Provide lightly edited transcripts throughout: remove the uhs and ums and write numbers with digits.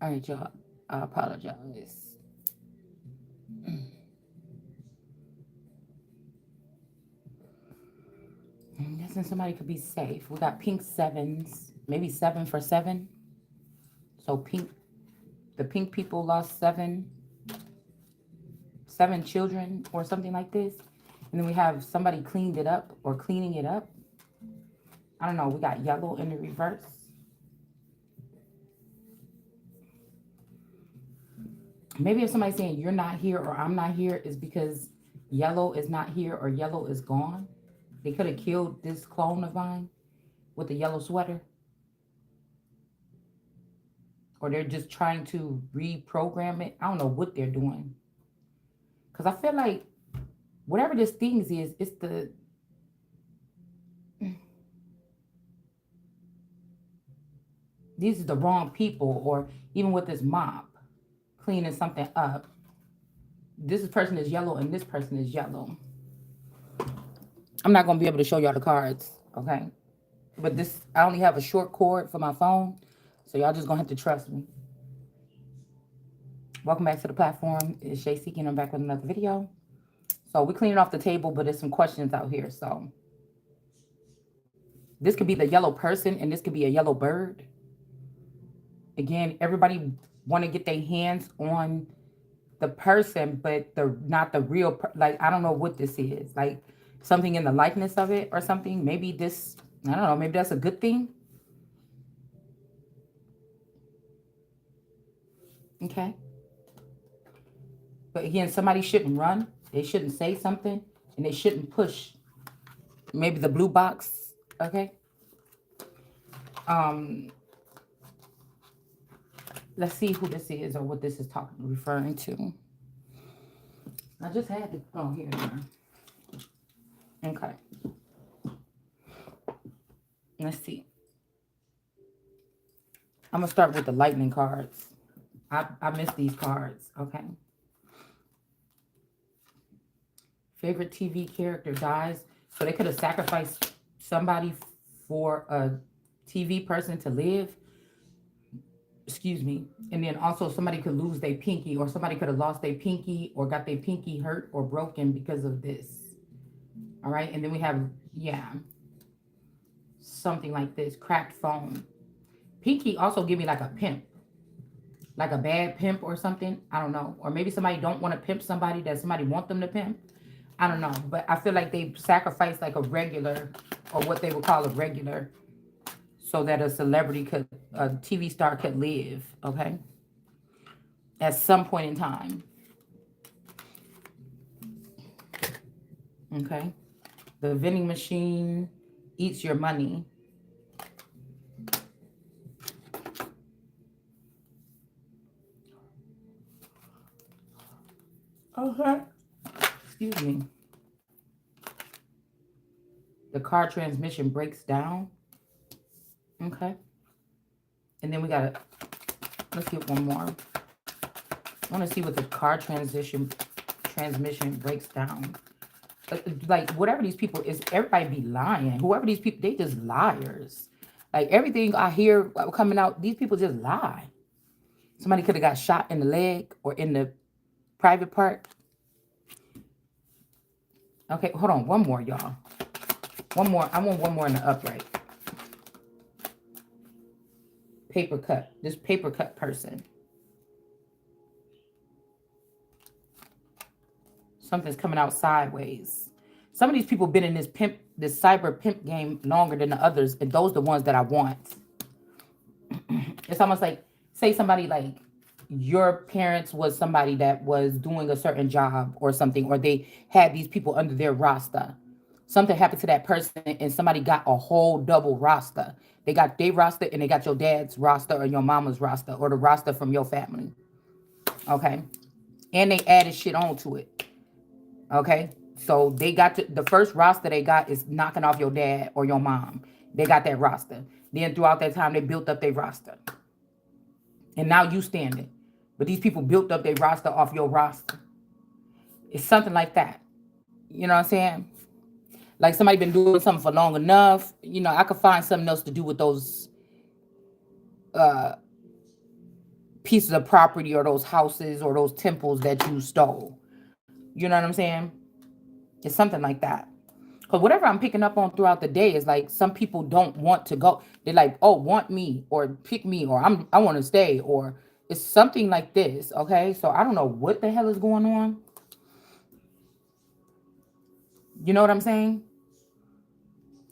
All right, y'all. I apologize. I'm guessing somebody could be safe. We got pink sevens, maybe 7 for 7. So pink, the pink people lost seven children or something like this. And then we have somebody cleaned it up or cleaning it up. I don't know. We got yellow in the reverse. Maybe if somebody's saying you're not here or I'm not here, is because yellow is not here or yellow is gone. They could have killed this clone of mine with the yellow sweater, or they're just trying to reprogram it. I don't know what they're doing. Because I feel like whatever this thing is, it's these are the wrong people, or even with this mop cleaning something up. This person is yellow and this person is yellow. I'm not gonna be able to show y'all the cards, okay? But this, I only have a short cord for my phone, so y'all just gonna have to trust me. Welcome back to the platform. It's Shay Seeking. I'm back with another video. So we're cleaning off the table, but there's some questions out here. So this could be the yellow person, and this could be a yellow bird. Again, everybody want to get their hands on the person, but the not the real. Like, I don't know what this is. Like something in the likeness of it or something. Maybe this. I don't know. Maybe that's a good thing. Okay. But again, somebody shouldn't run. They shouldn't say something, and they shouldn't push. Maybe the blue box. Okay. Um. Let's see who this is or what this is referring to. I just had to. Oh, here. Okay. Let's see. I'm gonna start with the lightning cards. I missed these cards. Okay. Favorite TV character dies. So they could have sacrificed somebody for a TV person to live. Excuse me. And then also somebody could lose their pinky, or somebody could have lost their pinky or got their pinky hurt or broken because of this. All right. And then we have, yeah, something like this. Cracked phone. Pinky also give me like a pimp. Like a bad pimp or something. I don't know. Or maybe somebody don't want to pimp somebody that somebody want them to pimp. I don't know. But I feel like they sacrificed like a regular, or what they would call a regular, so that a celebrity could, a TV star could live, okay? At some point in time. Okay. The vending machine eats your money. Okay. Excuse me. The car transmission breaks down. Okay. And then we got to, let's get one more. I want to see what the car transmission breaks down. Like whatever these people is, everybody be lying. Whoever these people, they just liars. Like everything I hear coming out, these people just lie. Somebody could have got shot in the leg or in the private part. Okay, hold on. One more, y'all. One more. I want one more in the upright. Paper cut. This paper cut person. Something's coming out sideways. Some of these people been in this cyber pimp game longer than the others, and those are the ones that I want. It's almost like, say somebody like your parents was somebody that was doing a certain job or something, or they had these people under their roster. Something happened to that person, and somebody got a whole double roster. They got their roster, and they got your dad's roster or your mama's roster or the roster from your family. Okay. And they added shit onto it. Okay. So they got the first roster they got is knocking off your dad or your mom. They got that roster. Then throughout that time, they built up their roster. And now you standing. But these people built up their roster off your roster. It's something like that. You know what I'm saying? Like somebody been doing something for long enough. You know, I could find something else to do with those pieces of property or those houses or those temples that you stole. You know what I'm saying? It's something like that. Because whatever I'm picking up on throughout the day is like some people don't want to go. They're like, oh, want me or pick me or I want to stay or it's something like this. Okay. So I don't know what the hell is going on. You know what I'm saying?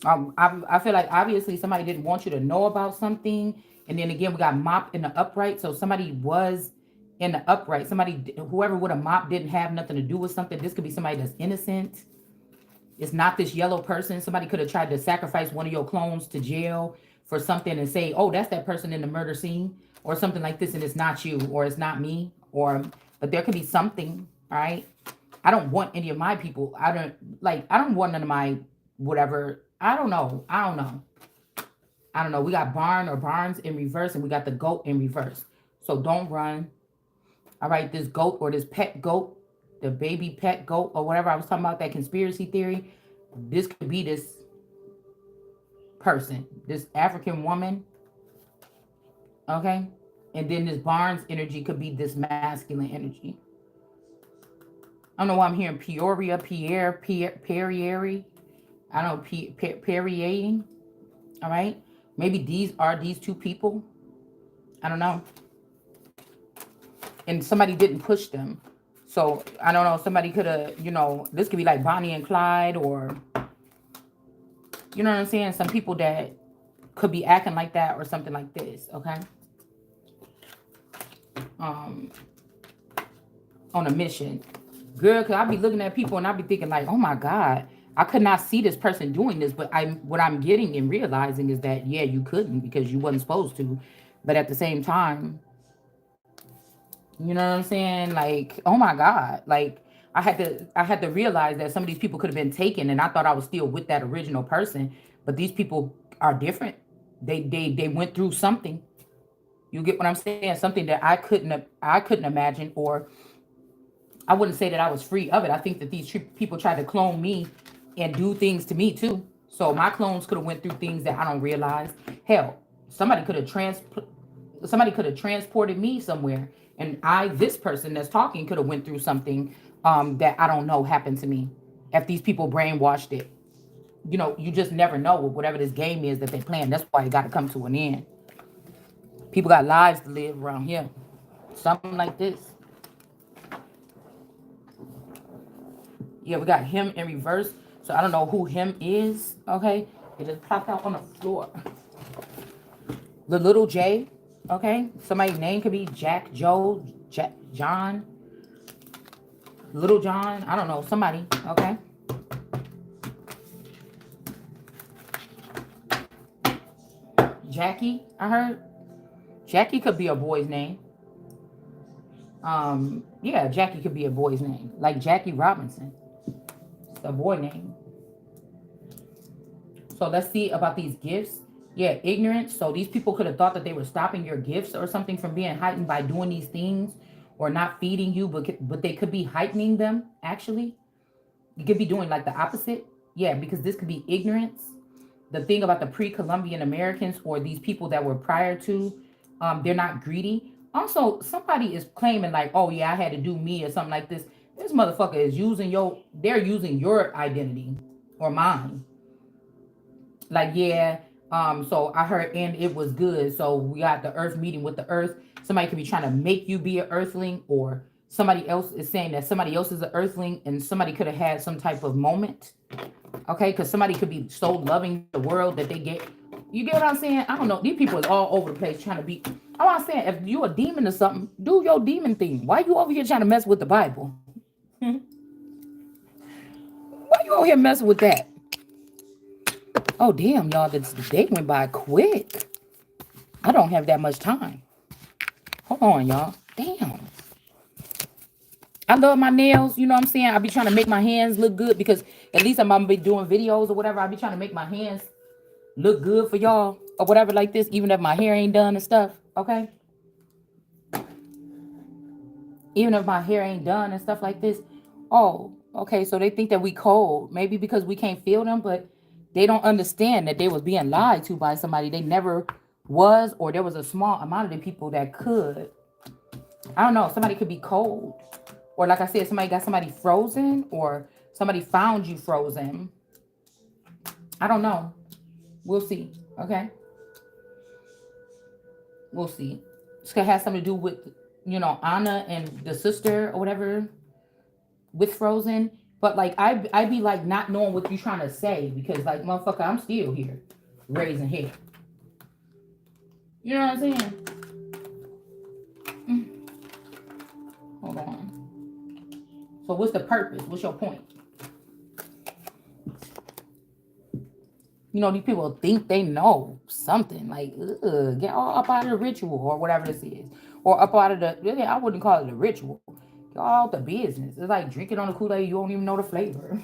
I feel like obviously somebody didn't want you to know about something. And then again, we got mop in the upright. So somebody was in the upright. Somebody, whoever would have mop didn't have nothing to do with something. This could be somebody that's innocent. It's not this yellow person. Somebody could have tried to sacrifice one of your clones to jail for something and say, oh, that's that person in the murder scene or something like this. And it's not you or it's not me or, but there could be something, right? I don't want any of my people. I don't want none of my whatever. I don't know. I don't know. I don't know. We got barn or barns in reverse and we got the goat in reverse. So don't run. All right. This goat or this pet goat, the baby pet goat or whatever I was talking about, that conspiracy theory. This could be this person, this African woman. Okay. And then this Barnes energy could be this masculine energy. I don't know why I'm hearing Peoria, Perrieri. I don't know, Perriating. All right. Maybe these are these two people. I don't know. And somebody didn't push them. So I don't know. Somebody could have, this could be like Bonnie and Clyde or, you know what I'm saying? Some people that could be acting like that or something like this. Okay. On a mission. Girl, cause I be looking at people and I be thinking like, oh my God, I could not see this person doing this, but what I'm getting and realizing is that yeah, you couldn't because you wasn't supposed to. But at the same time, you know what I'm saying? Like, oh my God. Like I had to realize that some of these people could have been taken and I thought I was still with that original person, but these people are different. They went through something. You get what I'm saying? Something that I couldn't imagine, or I wouldn't say that I was free of it. I think that these people tried to clone me and do things to me too. So my clones could have went through things that I don't realize. Hell, somebody could have transported me somewhere, and this person that's talking, could have went through something that I don't know happened to me. If these people brainwashed it, you just never know with whatever this game is that they playing. That's why it got to come to an end. People got lives to live around here. Something like this. Yeah, we got him in reverse. So I don't know who him is. Okay. It just popped out on the floor. The little J. Okay. Somebody's name could be Jack, Joe, Jack, John. Little John. I don't know. Somebody. Okay. Jackie, I heard. Jackie could be a boy's name. Yeah, Jackie could be a boy's name. Like Jackie Robinson. It's a boy name. So let's see about these gifts. Yeah, ignorance. So these people could have thought that they were stopping your gifts or something from being heightened by doing these things or not feeding you, but they could be heightening them, actually. You could be doing like the opposite. Yeah, because this could be ignorance. The thing about the pre-Columbian Americans or these people that were prior to, they're not greedy. Also, somebody is claiming like, oh yeah, I had to do me or something like this. This motherfucker is they're using your identity or mine. Like, yeah, so I heard and it was good. So we got the earth meeting with the earth. Somebody could be trying to make you be an earthling, or somebody else is saying that somebody else is an earthling, and somebody could have had some type of moment. Okay, because somebody could be so loving the world that they get. You get what I'm saying? I don't know. These people is all over the place trying to be. I'm saying, if you a demon or something, do your demon thing. Why you over here trying to mess with the Bible? Why you over here messing with that? Oh damn, y'all! The day went by quick. I don't have that much time. Hold on, y'all. Damn. I love my nails. You know what I'm saying? I be trying to make my hands look good because at least I'm gonna be doing videos or whatever. I be trying to make my hands look good for y'all or whatever like this, even if my hair ain't done and stuff. Okay. Even if my hair ain't done and stuff like this. Oh, okay. So they think that we cold. Maybe because we can't feel them, but they don't understand that they was being lied to by somebody they never was, or there was a small amount of the people that could. I don't know. Somebody could be cold. Or like I said, somebody got somebody frozen, or somebody found you frozen. I don't know. We'll see. Okay. We'll see. This could have something to do with, Anna and the sister or whatever with Frozen. But like I be like not knowing what you're trying to say, because like motherfucker, I'm still here raising hell. You know what I'm saying? Hold on. So what's the purpose? What's your point? These people think they know something. Like, get all up out of the ritual or whatever this is. Or up out of the, really, I wouldn't call it a ritual. Get all out the business. It's like drinking on the Kool-Aid, you don't even know the flavor.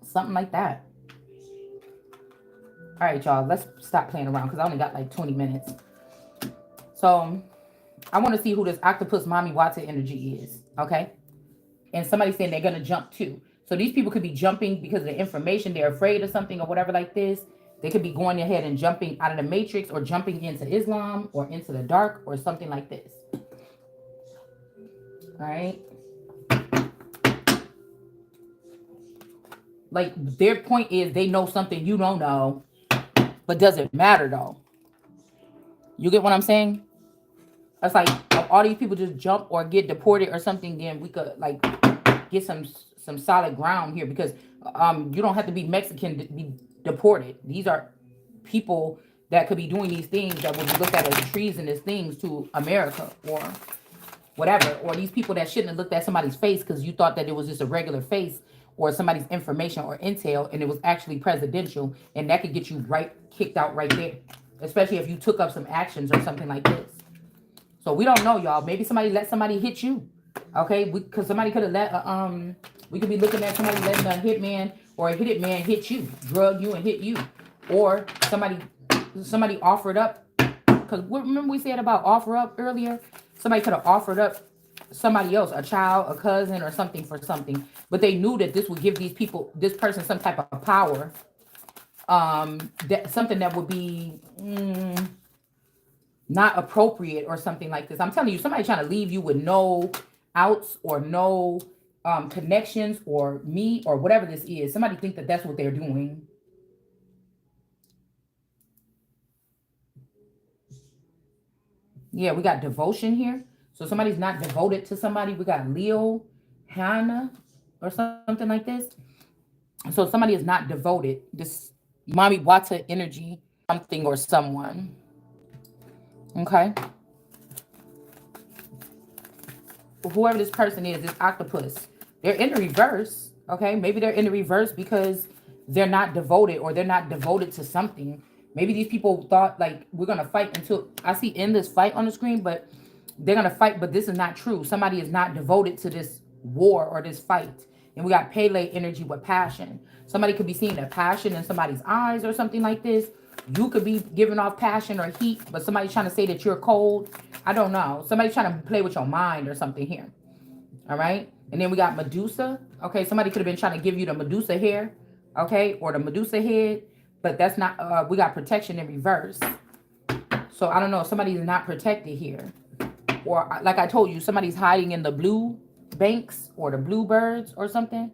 Something like that. All right, y'all, let's stop playing around because I only got like 20 minutes. So I want to see who this octopus mommy Wata energy is, okay? And somebody's saying they're going to jump too. So these people could be jumping because of the information. They're afraid of something or whatever like this. They could be going ahead and jumping out of the matrix or jumping into Islam or into the dark or something like this. All right. Like their point is they know something you don't know, but doesn't matter though. You get what I'm saying? It's like if all these people just jump or get deported or something, then we could like get some solid ground here, because you don't have to be Mexican to be deported. These are people that could be doing these things that would be looked at as treasonous things to America or whatever. Or these people that shouldn't have looked at somebody's face because you thought that it was just a regular face or somebody's information or intel, and it was actually presidential, and that could get you kicked out right there, especially if you took up some actions or something like this. So we don't know, y'all. Maybe somebody let somebody hit you, okay? Because somebody could have let we could be looking at somebody letting a hitman or a hit man hit you, drug you and hit you, or somebody offered up. Because remember we said about offer up earlier. Somebody could have offered up somebody else, a child, a cousin, or something for something, but they knew that this would give this person some type of power, that something that would be not appropriate or something like this. I'm telling you, somebody trying to leave you with no outs or no connections or me or whatever this is. Somebody think that that's what they're doing. Yeah, we got devotion here. So somebody's not devoted to somebody. We got Leo, Hannah, or something like this. So somebody is not devoted. This Mommy Wata energy, something or someone. Okay. Whoever this person is, this octopus, they're in the reverse. Okay. Maybe they're in the reverse because they're not devoted, or they're not devoted to something. Maybe these people thought like we're going to fight until I see end this fight on the screen, but they're going to fight. But this is not true. Somebody is not devoted to this war or this fight. And we got Pele energy with passion. Somebody could be seeing the passion in somebody's eyes or something like this. You could be giving off passion or heat, but somebody's trying to say that you're cold. I don't know. Somebody's trying to play with your mind or something here. All right. And then we got Medusa. Okay. Somebody could have been trying to give you the Medusa hair. Okay. Or the Medusa head. But that's not, we got protection in reverse. So I don't know. Somebody's not protected here. Or like I told you, somebody's hiding in the blue banks or the bluebirds or something.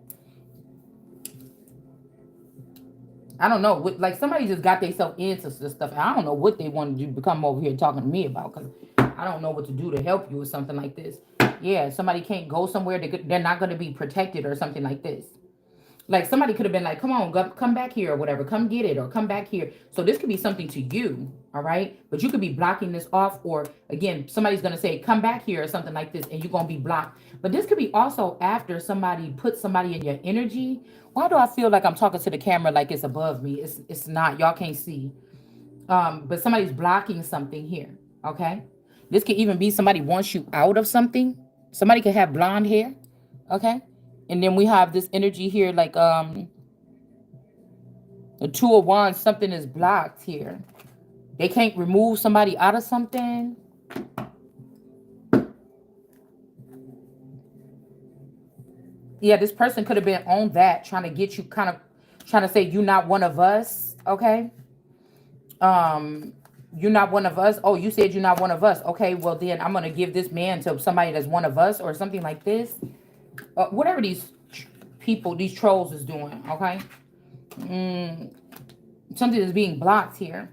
I don't know. Like somebody just got themselves into this stuff. I don't know what they wanted to become over here talking to me about, because I don't know what to do to help you with something like this. Yeah, somebody can't go somewhere. They're not going to be protected or something like this. Like somebody could have been like, come on, come back here or whatever. Come get it or come back here. So this could be something to you. All right. But you could be blocking this off. Or again, somebody's going to say, come back here or something like this. And you're going to be blocked. But this could be also after somebody puts somebody in your energy. Why do I feel like I'm talking to the camera like it's above me? It's not. Y'all can't see. But somebody's blocking something here. Okay. This could even be somebody wants you out of something. Somebody could have blonde hair. Okay. And then we have this energy here, like the Two of Wands, something is blocked here. They can't remove somebody out of something. Yeah, this person could have been on that, trying to get you, kind of trying to say you're not one of us, okay? You're not one of us. Oh, you said you're not one of us. Okay, well then I'm gonna give this man to somebody that's one of us or something like this. Whatever these people, these trolls is doing. Okay, something is being blocked here.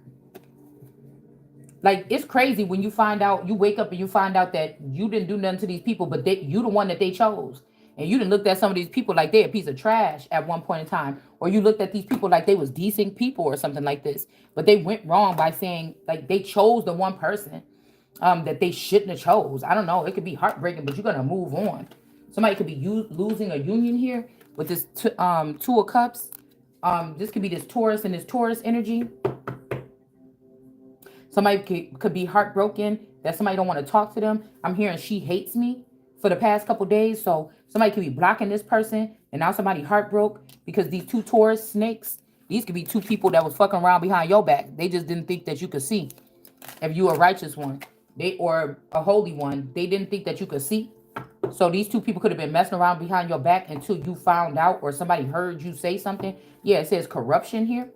Like, it's crazy when you find out, you wake up and you find out that you didn't do nothing to these people, but you the one that they chose. And you didn't look at some of these people like they're a piece of trash at one point in time. Or you looked at these people like they was decent people or something like this. But they went wrong by saying, like, they chose the one person that they shouldn't have chose. I don't know. It could be heartbreaking, but you're going to move on. Somebody could be losing a union here with this Two of Cups. This could be this Taurus and this Taurus energy. Somebody could be heartbroken that somebody don't want to talk to them. I'm hearing she hates me for the past couple days. So somebody could be blocking this person. And now somebody heartbroken because these two Taurus snakes, these could be two people that was fucking around behind your back. They just didn't think that you could see. If you a righteous one, or a holy one, they didn't think that you could see. So these two people could have been messing around behind your back until you found out or somebody heard you say something. Yeah, it says corruption here.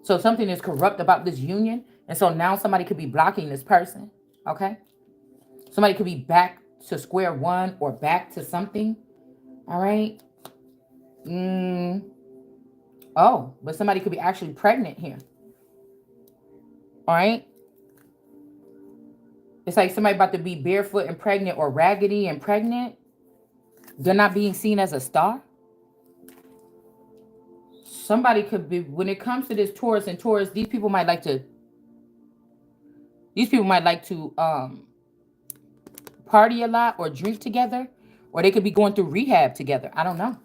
So something is corrupt about this union. And so now somebody could be blocking this person. Okay. Somebody could be back to square one or back to something. All right. Oh, but somebody could be actually pregnant here. All right. It's like somebody about to be barefoot and pregnant or raggedy and pregnant. They're not being seen as a star. Somebody could be, when it comes to this Taurus and Taurus, these people might like to party a lot or drink together, or they could be going through rehab together. I don't know.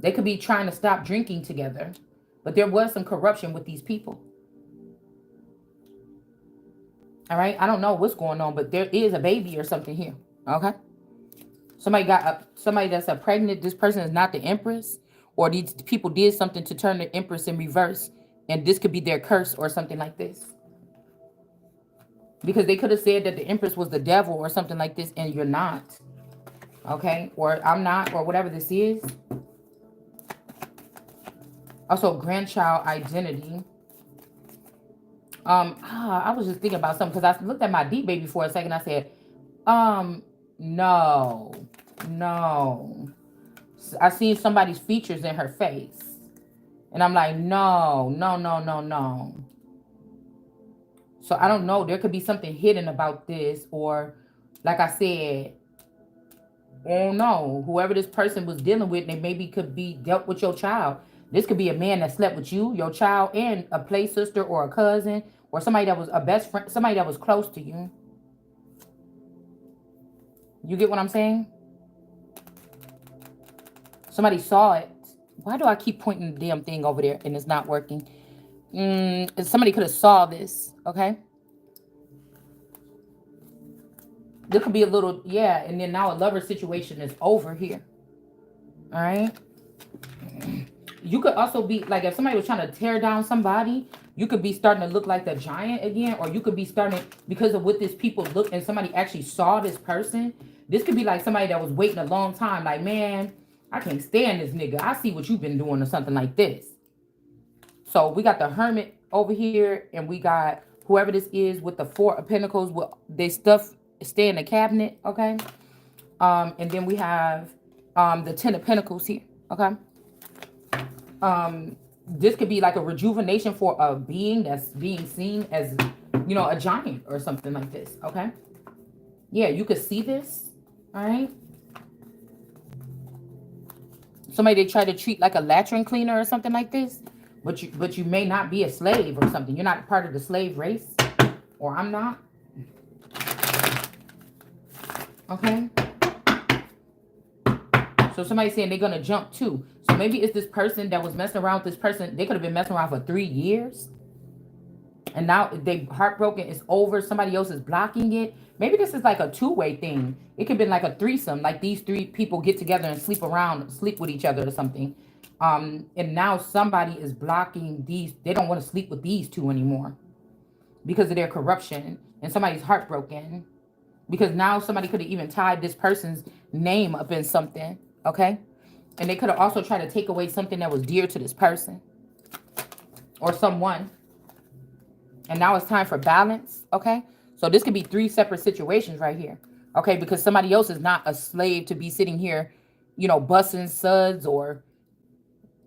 They could be trying to stop drinking together, but there was some corruption with these people. All right. I don't know what's going on, but there is a baby or something here. Okay. Somebody that's a pregnant. This person is not the Empress, or these people did something to turn the Empress in reverse. And this could be their curse or something like this. Because they could have said that the Empress was the devil or something like this, and you're not. Okay? Or I'm not, or whatever this is. Also, grandchild identity. I was just thinking about something because I looked at my deep baby for a second. I said, no. I seen somebody's features in her face. And I'm like, no. So I don't know. There could be something hidden about this. Or, like I said, oh no. Whoever this person was dealing with, they maybe could be dealt with your child. This could be a man that slept with you, your child, and a play sister or a cousin. Or somebody that was a best friend. Somebody that was close to you. You get what I'm saying? Somebody saw it. Why do I keep pointing the damn thing over there and it's not working? Somebody could have saw this, okay? There could be a little, yeah, and then now a lover situation is over here. All right? You could also be, like, if somebody was trying to tear down somebody, you could be starting to look like the giant again, or you could be starting, because of what this people look, and somebody actually saw this person. This could be like somebody that was waiting a long time, like, man, I can't stand this nigga. I see what you've been doing or something like this. So we got the Hermit over here, and we got whoever this is with the Four of Pentacles. With their stuff stay in the cabinet, okay? And then we have the Ten of Pentacles here, okay? This could be like a rejuvenation for a being that's being seen as, you know, a giant or something like this, okay? Yeah, you could see this, all right? Somebody they try to treat like a latrine cleaner or something like this, but you may not be a slave or something. You're not part of the slave race, or I'm not. Okay. So somebody's saying they're gonna jump too. So maybe it's this person that was messing around with this person. They could have been messing around for 3 years, and now they heartbroken. It's over. Somebody else is blocking it. Maybe this is like a two-way thing. It could be like a threesome, like these 3 people get together and sleep with each other or something. And now somebody is blocking these. They don't want to sleep with these 2 anymore because of their corruption. And somebody's heartbroken because now somebody could have even tied this person's name up in something. Okay. And they could have also tried to take away something that was dear to this person or someone. And now it's time for balance. Okay. So this could be three separate situations right here. Okay. Because somebody else is not a slave to be sitting here, busting suds or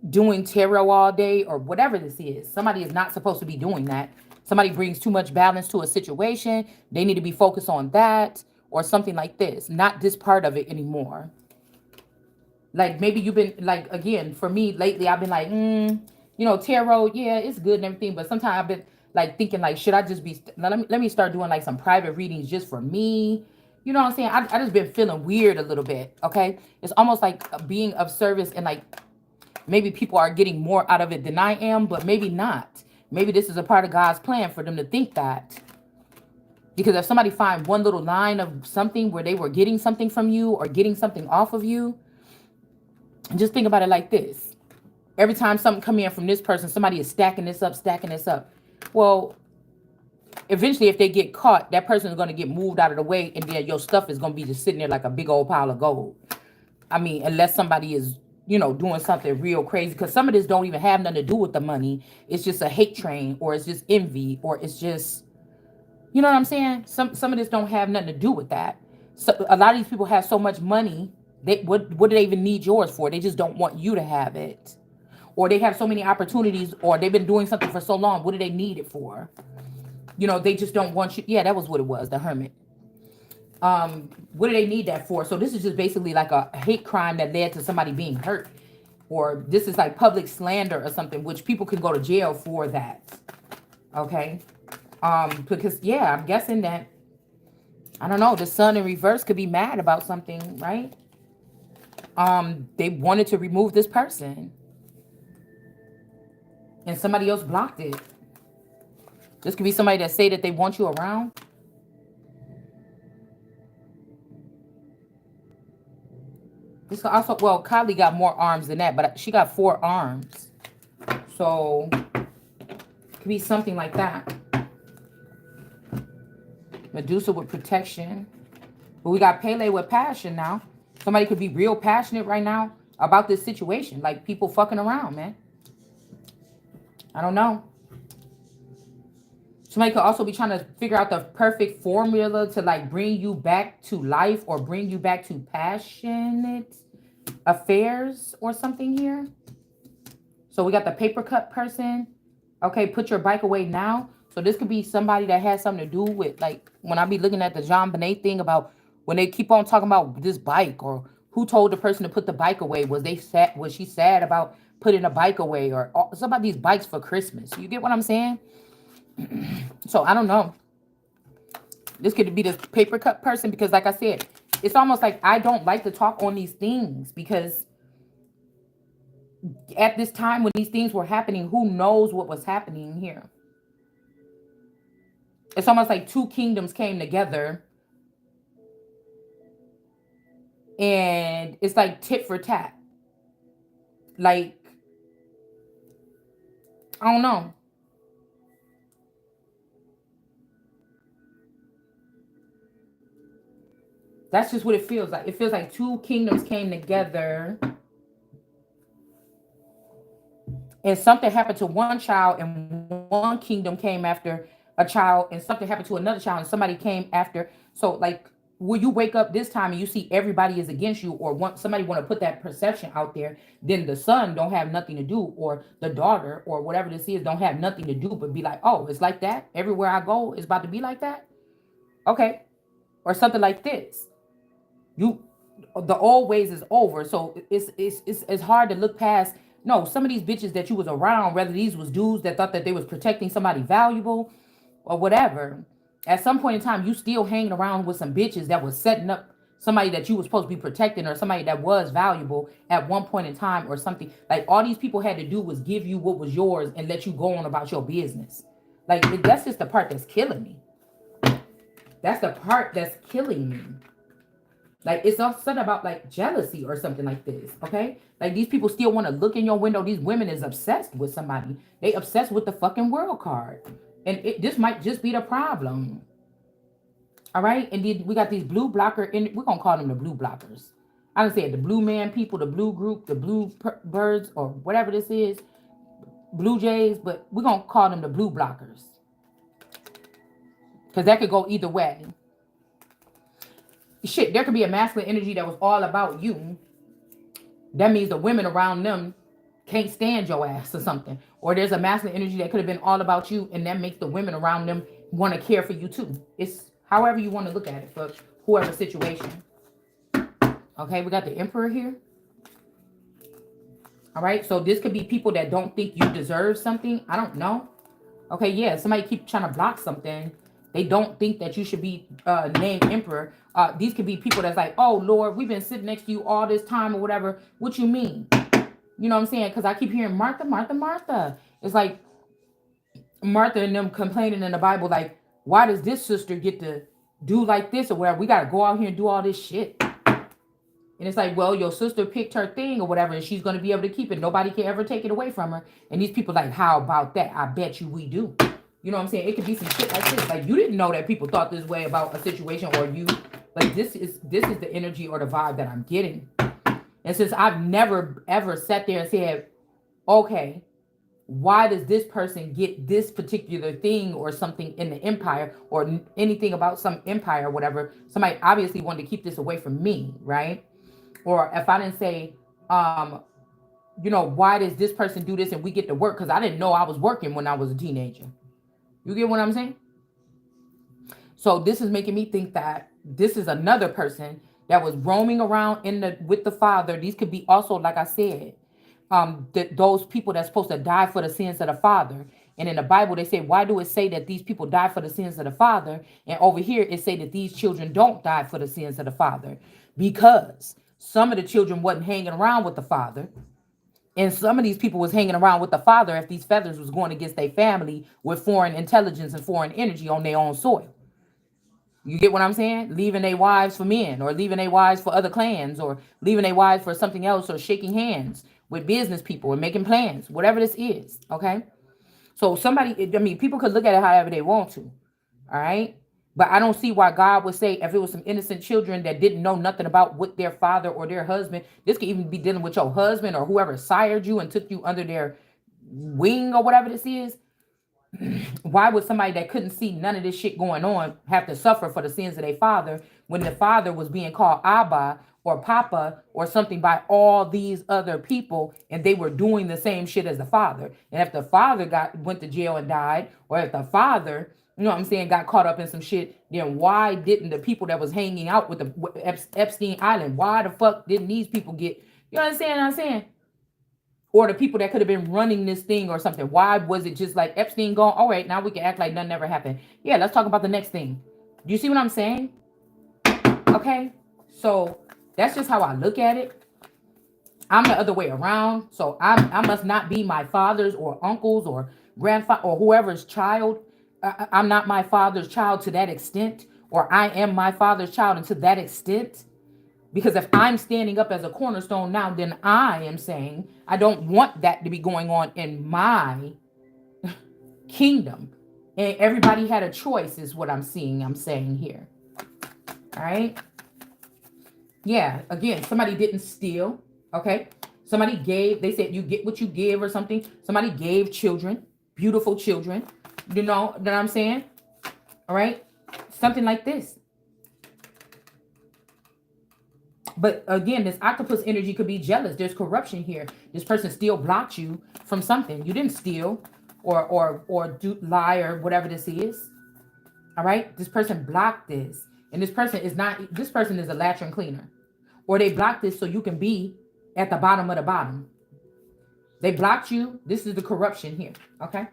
doing tarot all day or whatever this is. Somebody is not supposed to be doing that. Somebody brings too much balance to a situation. They need to be focused on that or something like this, not this part of it anymore. Like maybe you've been like, again, for me lately, I've been like, tarot, yeah, it's good and everything. But sometimes I've been like thinking like, should I just be, let me start doing like some private readings just for me. You know what I'm saying? I just been feeling weird a little bit. Okay. It's almost like being of service and like, maybe people are getting more out of it than I am, but maybe not. Maybe this is a part of God's plan for them to think that. Because if somebody find one little line of something where they were getting something from you or getting something off of you, just think about it like this. Every time something come in from this person, somebody is stacking this up, stacking this up. Well, eventually if they get caught, that person is going to get moved out of the way, and then your stuff is going to be just sitting there like a big old pile of gold. I mean, unless somebody is doing something real crazy, because some of this don't even have nothing to do with the money. It's just a hate train, or it's just envy, or it's just, you know what I'm saying? Some of this don't have nothing to do with that. So a lot of these people have so much money, what do they even need yours for? They just don't want you to have it. Or they have so many opportunities, or they've been doing something for so long. What do they need it for? They just don't want you. Yeah, that was what it was, the Hermit. What do they need that for? So this is just basically like a hate crime that led to somebody being hurt, or this is like public slander or something, which people can go to jail for that. Okay. Because yeah, I'm guessing that, I don't know, the Sun in reverse could be mad about something, right? They wanted to remove this person and somebody else blocked it. This could be somebody that say that they want you around. This also, well, Kylie got more arms than that, but she got 4 arms. So it could be something like that. Medusa with protection. But we got Pele with passion now. Somebody could be real passionate right now about this situation. Like people fucking around, man. I don't know. Somebody could also be trying to figure out the perfect formula to like bring you back to life or bring you back to passionate affairs or something here. So we got the paper cut person. Okay, put your bike away now. So this could be somebody that has something to do with, like, when I be looking at the Jean Bonnet thing about when they keep on talking about this bike, or who told the person to put the bike away. Was they sad? Was she sad about putting a bike away, or some of these bikes for Christmas? You get what I'm saying? So I don't know. This could be this paper cut person, because like I said, it's almost like I don't like to talk on these things, because at this time when these things were happening, who knows what was happening here? It's almost like 2 kingdoms came together, and it's like tit for tat. Like, I don't know. That's just what it feels like. It feels like 2 kingdoms came together, and something happened to one child, and one kingdom came after a child, and something happened to another child, and somebody came after. So like, will you wake up this time and you see everybody is against you, or somebody want to put that perception out there, then the son don't have nothing to do, or the daughter, or whatever this is, don't have nothing to do but be like, oh, it's like that everywhere I go, it's about to be like that. Okay. Or something like this. You, the old ways is over. So it's hard to look past. No, some of these bitches that you was around, whether these was dudes that thought that they was protecting somebody valuable or whatever, at some point in time, you still hanging around with some bitches that was setting up somebody that you was supposed to be protecting, or somebody that was valuable at one point in time, or something. Like, all these people had to do was give you what was yours and let you go on about your business. Like, that's just the part that's killing me. That's the part that's killing me. Like, it's all something about like jealousy or something like this. Okay. Like, these people still want to look in your window. These women is obsessed with somebody. They obsessed with the fucking world card. And this might just be the problem. All right. And then we got these blue blocker, and we're going to call them the blue blockers. I would say the blue man people, the blue group, the blue birds, or whatever this is, blue jays, but we're going to call them the blue blockers. Because that could go either way. Shit, there could be a masculine energy that was all about you. That means the women around them can't stand your ass or something. Or there's a masculine energy that could have been all about you, and that makes the women around them want to care for you too. It's however you want to look at it for whoever situation. Okay, we got the Emperor here. All right, so this could be people that don't think you deserve something. I don't know. Okay, yeah, somebody keep trying to block something. They don't think that you should be named Emperor. These could be people that's like, oh, Lord, we've been sitting next to you all this time or whatever. What you mean? You know what I'm saying? Because I keep hearing Martha, Martha, Martha. It's like Martha and them complaining in the Bible, like, why does this sister get to do like this or whatever? We got to go out here and do all this shit. And it's like, well, your sister picked her thing or whatever, and she's going to be able to keep it. Nobody can ever take it away from her. And these people like, how about that? I bet you we do. You know what I'm saying? It could be some shit like this. Like, you didn't know that people thought this way about a situation or you. Like, this is the energy or the vibe that I'm getting. And since I've never, ever sat there and said, okay, why does this person get this particular thing or something in the empire or anything about some empire or whatever, somebody obviously wanted to keep this away from me, right? Or if I didn't say, you know, why does this person do this and we get to work? Because I didn't know I was working when I was a teenager. You get what I'm saying? So this is making me think that this is another person that was roaming around with the Father. These could be also, like I said, those people that's supposed to die for the sins of the Father. And in the Bible, they say, why do it say that these people die for the sins of the Father? And over here, it say that these children don't die for the sins of the Father. Because some of the children wasn't hanging around with the Father. And some of these people was hanging around with the Father if these feathers was going against their family with foreign intelligence and foreign energy on their own soil. You get what I'm saying? Leaving their wives for men, or leaving their wives for other clans, or leaving their wives for something else, or shaking hands with business people and making plans, whatever this is, okay? So somebody, I mean, people could look at it however they want to, all right? But I don't see why God would say if it was some innocent children that didn't know nothing about what their father or their husband, this could even be dealing with your husband or whoever sired you and took you under their wing or whatever this is. Why would somebody that couldn't see none of this shit going on have to suffer for the sins of their father when the father was being called Abba or Papa or something by all these other people and they were doing the same shit as the father? And if the father went to jail and died, or if the father, you know what I'm saying, got caught up in some shit, then why didn't the people that was hanging out with the Epstein Island, why the fuck didn't these people get, you understand what I'm saying? Or the people that could have been running this thing or something. Why was it just like Epstein gone? All right, now we can act like nothing ever happened. Yeah, let's talk about the next thing. Do you see what I'm saying? Okay, so that's just how I look at it. I'm the other way around. So I must not be my father's or uncle's or grandfather or whoever's child. I'm not my father's child to that extent. Or I am my father's child and to that extent. Because if I'm standing up as a cornerstone now, then I am saying I don't want that to be going on in my kingdom. And everybody had a choice is what I'm saying here. All right. Yeah. Again, somebody didn't steal. Okay. Somebody gave, they said you get what you give or something. Somebody gave children, beautiful children. You know what I'm saying? All right. Something like this. But again, this octopus energy could be jealous. There's corruption here. This person still blocked you from something. You didn't steal or do lie or whatever this is. All right. This person blocked this. And this person is a latrine cleaner. Or they blocked this so you can be at the bottom of the bottom. They blocked you. This is the corruption here. Okay.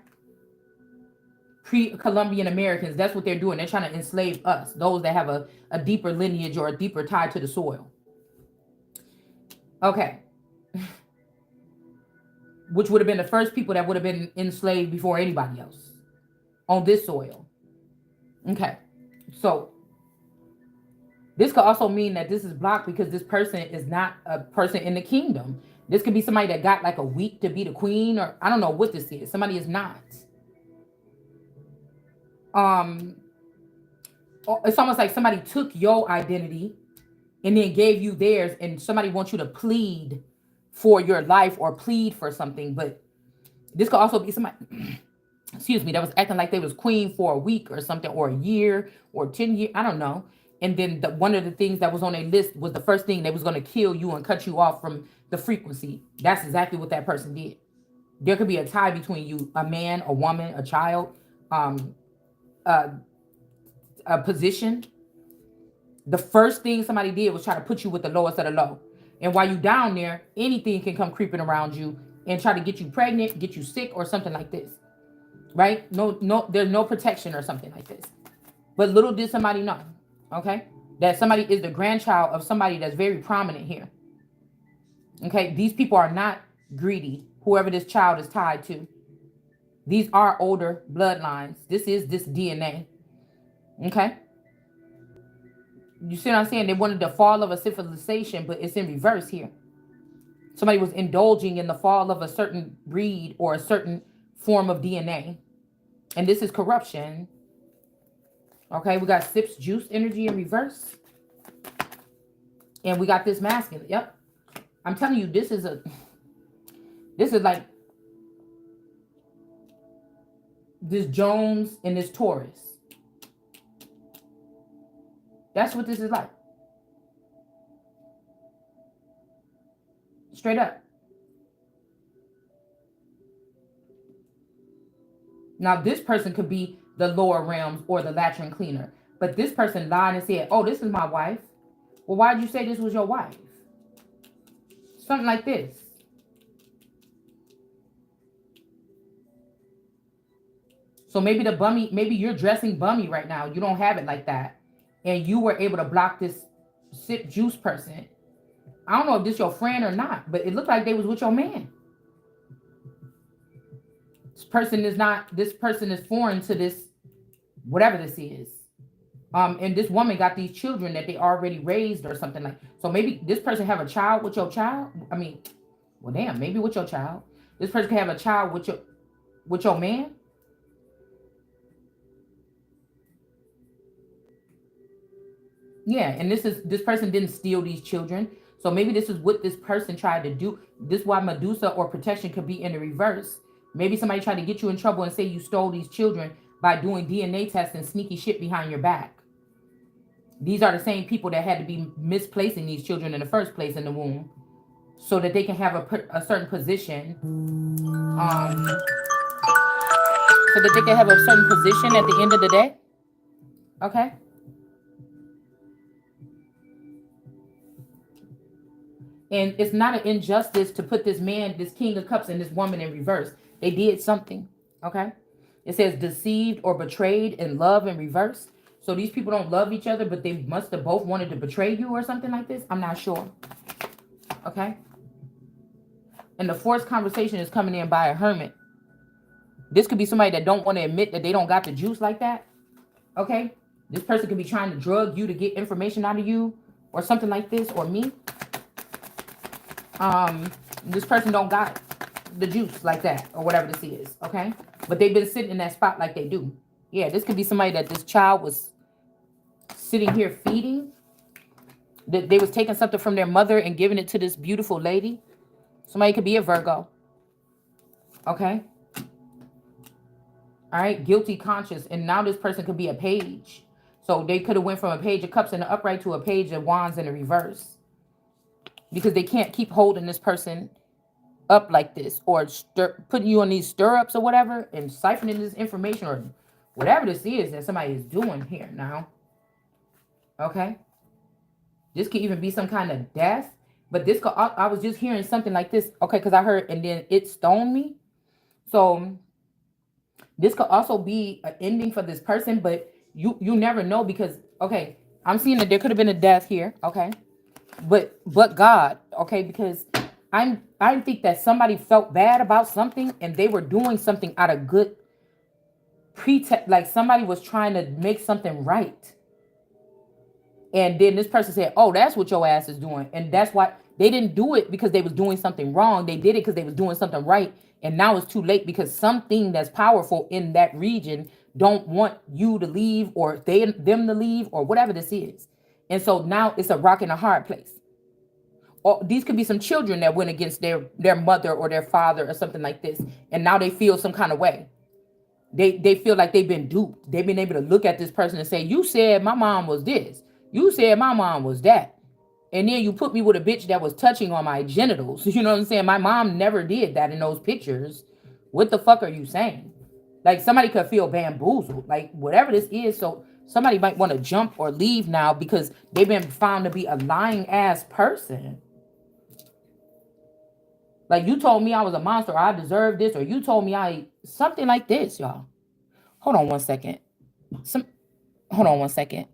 Pre-Columbian Americans, that's what they're doing. They're trying to enslave us, those that have a deeper lineage or a deeper tie to the soil. Okay. Which would have been the first people that would have been enslaved before anybody else on this soil. Okay. So this could also mean that this is blocked because this person is not a person in the kingdom. This could be somebody that got like a week to be the queen, or I don't know what this is. Somebody is not. It's almost like somebody took your identity and then gave you theirs, and somebody wants you to plead for your life or plead for something. But this could also be somebody excuse me, that was acting like they was queen for a week or something, or a year or 10 years, I don't know. And then one of the things that was on their list was the first thing they was going to kill you and cut you off from the frequency. That's exactly what that person did. There could be a tie between you, a man, a woman, a child, um, a, a position. The first thing somebody did was try to put you with the lowest of the low. And while you down there, anything can come creeping around you and try to get you pregnant, get you sick, or something like this. Right? No, there's no protection or something like this. But little did somebody know, okay, that somebody is the grandchild of somebody that's very prominent here. Okay, these people are not greedy, whoever this child is tied to. These are older bloodlines. This is this DNA. Okay? You see what I'm saying? They wanted the fall of a civilization, but it's in reverse here. Somebody was indulging in the fall of a certain breed or a certain form of DNA. And this is corruption. Okay, we got Sips juice energy in reverse. And we got this masculine. Yep. I'm telling you, this is like this Jones and this Taurus. That's what this is like. Straight up. Now, this person could be the lower realms or the latrine cleaner. But this person lied and said, oh, this is my wife. Well, why did you say this was your wife? Something like this. So maybe the bummy, maybe you're dressing bummy right now. You don't have it like that. And you were able to block this sip juice person. I don't know if this your friend or not, but it looked like they was with your man. This person is foreign to this, whatever this is. And this woman got these children that they already raised or something like. So maybe this person have a child with your child. I mean, well, damn, maybe with your child. This person can have a child with your man. Yeah, and this person didn't steal these children. So maybe this is what this person tried to do. This is why Medusa or protection could be in the reverse. Maybe somebody tried to get you in trouble and say you stole these children by doing DNA tests and sneaky shit behind your back. These are the same people that had to be misplacing these children in the first place in the womb so that they can have a certain position. So that they can have a certain position at the end of the day. Okay? And it's not an injustice to put this man, this King of Cups, and this woman in reverse. They did something, okay? It says deceived or betrayed in love in reverse. So these people don't love each other, but they must have both wanted to betray you or something like this. I'm not sure, okay? And the forced conversation is coming in by a hermit. This could be somebody that don't want to admit that they don't got the juice like that, okay? This person could be trying to drug you to get information out of you or something like this, or me. This person don't got the juice like that or whatever this is, okay? But they've been sitting in that spot like they do. Yeah, this could be somebody that this child was sitting here feeding. That they was taking something from their mother and giving it to this beautiful lady. Somebody could be a Virgo, okay? All right, guilty conscious, and now this person could be a page. So they could have went from a page of cups in the upright to a page of wands in the reverse. Because they can't keep holding this person up like this or putting you on these stirrups or whatever and siphoning this information or whatever this is that somebody is doing here now. Okay? This could even be some kind of death. But this could, I was just hearing something like this. Okay, because I heard, and then it stoned me. So this could also be an ending for this person, but you never know because, okay, I'm seeing that there could have been a death here. Okay. But God, okay, because I think that somebody felt bad about something and they were doing something out of good pretext, like somebody was trying to make something right. And then this person said, oh, that's what your ass is doing. And that's why they didn't do it because they was doing something wrong. They did it because they was doing something right. And now it's too late because something that's powerful in that region don't want you to leave or them to leave or whatever this is. And so now it's a rock and a hard place. Or these could be some children that went against their mother or their father or something like this. And now they feel some kind of way. They feel like they've been duped. They've been able to look at this person and say, you said my mom was this. You said my mom was that. And then you put me with a bitch that was touching on my genitals. You know what I'm saying? My mom never did that in those pictures. What the fuck are you saying? Like somebody could feel bamboozled. Like whatever this is. So somebody might want to jump or leave now because they've been found to be a lying ass person. Like you told me I was a monster, or I deserve this, or you told me something like this, y'all. Hold on one second. Some hold on one second.